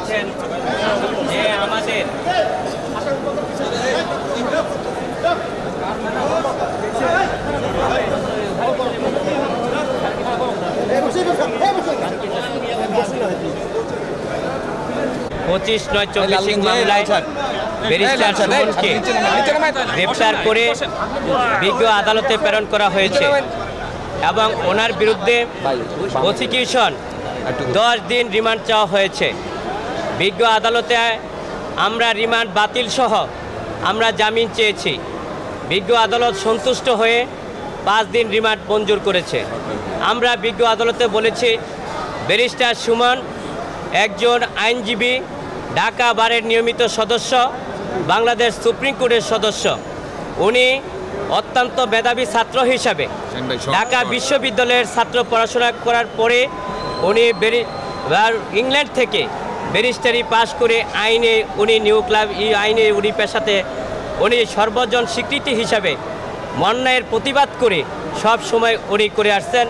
পাচ্ছেন যে আমাদের পঁচিশ 9/24 মামলায় ব্যারিস্টার সুমনকে গ্রেপ্তার করে বিজ্ঞ আদালতে প্রেরণ করা হয়েছে এবং ওনার বিরুদ্ধে প্রসিকিউশন 10 দিন রিমান্ড চাওয়া হয়েছে। বিজ্ঞ আদালতে আমরা রিমান্ড বাতিল সহ আমরা জামিন চেয়েছি। বিজ্ঞ আদালত সন্তুষ্ট হয়ে 5 দিন রিমান্ড মঞ্জুর করেছে। আমরা বিজ্ঞ আদালতে বলেছি ব্যারিস্টার সুমন একজন আইনজীবী, ঢাকা বারের নিয়মিত সদস্য, বাংলাদেশ সুপ্রিম কোর্টের সদস্য। উনি অত্যন্ত মেধাবী ছাত্র হিসাবে ঢাকা বিশ্ববিদ্যালয়ের ছাত্র পড়াশোনা করার পরে উনি ইংল্যান্ড থেকে ব্যারিস্টারি পাশ করে আইনে উনি নিউ ক্লাব আইনে উনি পেশাতে উনি সর্বজন স্বীকৃতি হিসাবে অন্যায়ের প্রতিবাদ করে সব সময় উনি করে আসছেন।